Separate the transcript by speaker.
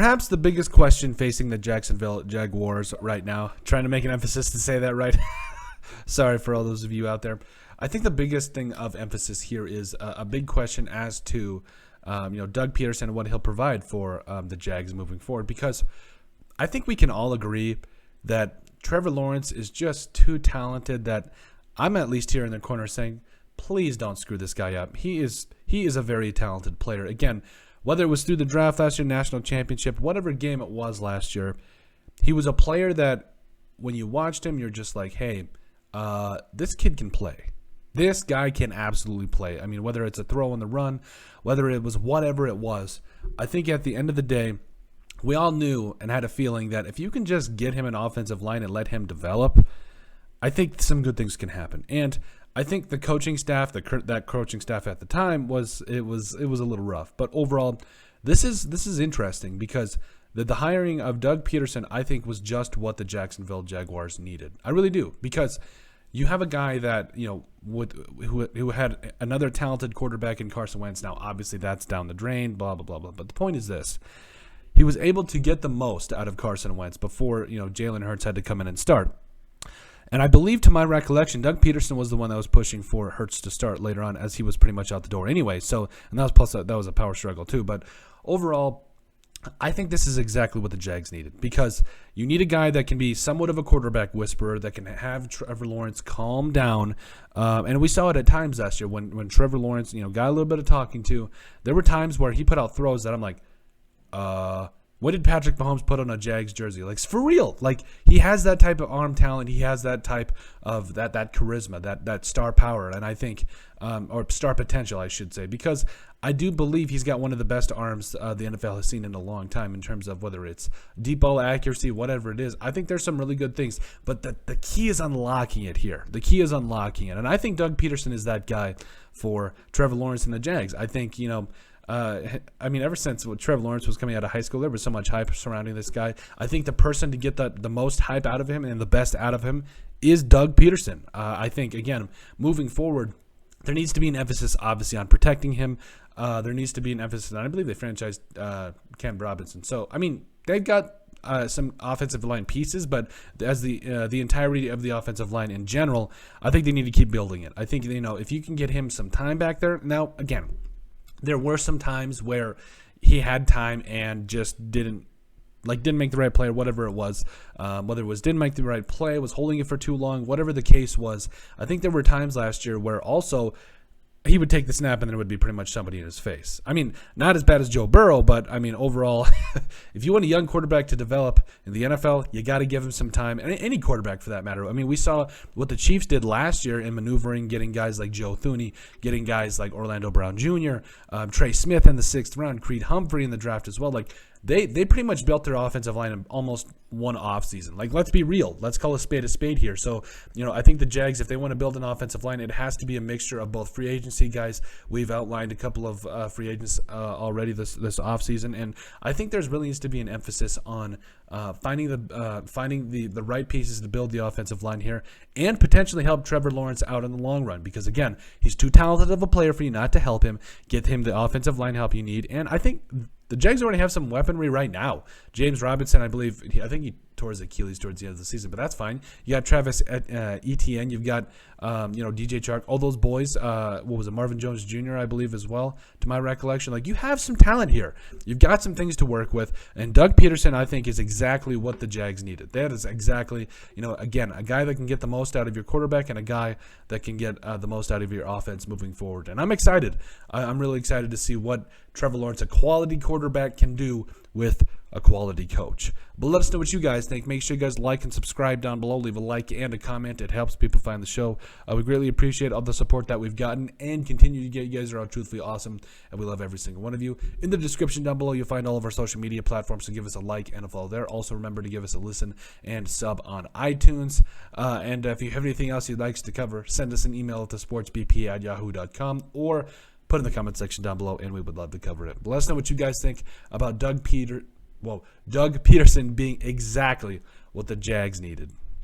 Speaker 1: perhaps the biggest question facing the Jacksonville Jaguars right now, trying to make an emphasis to say that right. Sorry for all those of you out there. I think the biggest thing of emphasis here is a big question as to Doug Pederson and what he'll provide for the Jags moving forward, because I think we can all agree that Trevor Lawrence is just too talented that I'm at least here in the corner saying, please don't screw this guy up. He is a very talented player. Again, whether it was through the draft last year, national championship, whatever game it was last year, he was a player that when you watched him, you're just like, hey, this kid can play. This guy can absolutely play. I mean, whether it's a throw on the run, whether it was whatever it was, I think at the end of the day, we all knew and had a feeling that if you can just get him an offensive line and let him develop, I think some good things can happen. And I think the coaching staff, that coaching staff at the time was a little rough. But overall, this is interesting because the hiring of Doug Pederson, I think, was just what the Jacksonville Jaguars needed. I really do, because you have a guy that who had another talented quarterback in Carson Wentz. Now, obviously, that's down the drain. Blah blah blah blah. But the point is this: he was able to get the most out of Carson Wentz before Jalen Hurts had to come in and start. And I believe, to my recollection, Doug Pederson was the one that was pushing for Hurts to start later on, as he was pretty much out the door anyway. So, and that was a power struggle too. But overall, I think this is exactly what the Jags needed, because you need a guy that can be somewhat of a quarterback whisperer, that can have Trevor Lawrence calm down. And we saw it at times last year when Trevor Lawrence, got a little bit of talking to. There were times where he put out throws that I'm like, what did Patrick Mahomes put on a Jags jersey? Like, for real. Like, he has that type of arm talent. He has that type of that charisma, that star power, and I think, or star potential, I should say, because I do believe he's got one of the best arms the NFL has seen in a long time in terms of whether it's deep ball accuracy, whatever it is. I think there's some really good things, but the key is unlocking it here. The key is unlocking it, and I think Doug Pederson is that guy for Trevor Lawrence and the Jags. I think, ever since Trevor Lawrence was coming out of high school, there was so much hype surrounding this guy. I think the person to get the most hype out of him and the best out of him is Doug Pederson. I think, again, moving forward, there needs to be an emphasis, obviously, on protecting him. There needs to be an emphasis, and I believe they franchised Cam Robinson. So, I mean, they've got some offensive line pieces, but as the entirety of the offensive line in general, I think they need to keep building it. I think, if you can get him some time back there. Now, again, there were some times where he had time and just didn't make the right play or whatever it was. Whether it was didn't make the right play, was holding it for too long, whatever the case was. I think there were times last year where also he would take the snap and there would be pretty much somebody in his face. I mean, not as bad as Joe Burrow, but I mean, overall, if you want a young quarterback to develop in the NFL, you got to give him some time. And any quarterback for that matter. I mean, we saw what the Chiefs did last year in maneuvering, getting guys like Joe Thuney, getting guys like Orlando Brown Jr., Trey Smith in the 6th round, Creed Humphrey in the draft as well. Like, they pretty much built their offensive line in almost one offseason. Like, let's be real. Let's call a spade here. So, I think the Jags, if they want to build an offensive line, it has to be a mixture of both free agency guys. We've outlined a couple of free agents already this offseason, and I think there's really needs to be an emphasis on finding the right pieces to build the offensive line here and potentially help Trevor Lawrence out in the long run, because, again, he's too talented of a player for you not to help him, get him the offensive line help you need, and I think the Jags already have some weaponry right now. James Robinson, I think he tore his Achilles towards the end of the season, but that's fine. You got Travis Etienne. You've got, DJ Chark. All those boys. What was it? Marvin Jones Jr., I believe, as well, to my recollection. Like, you have some talent here. You've got some things to work with. And Doug Pederson, I think, is exactly what the Jags needed. That is exactly, again, a guy that can get the most out of your quarterback and a guy that can get the most out of your offense moving forward. And I'm excited. I'm really excited to see what Trevor Lawrence, a quality quarterback, can do with a quality coach. But let us know what you guys think. Make sure you guys like and subscribe down below. Leave a like and a comment. It helps people find the show. We greatly appreciate all the support that we've gotten and continue to get. You guys are all truthfully awesome, and we love every single one of you. In the description down below, you'll find all of our social media platforms, so give us a like and a follow there. Also, remember to give us a listen and sub on iTunes. And if you have anything else you'd like us to cover, send us an email at thesportsbp@yahoo.com or put in the comment section down below, and we would love to cover it. But let us know what you guys think about Doug Pederson being exactly what the Jags needed.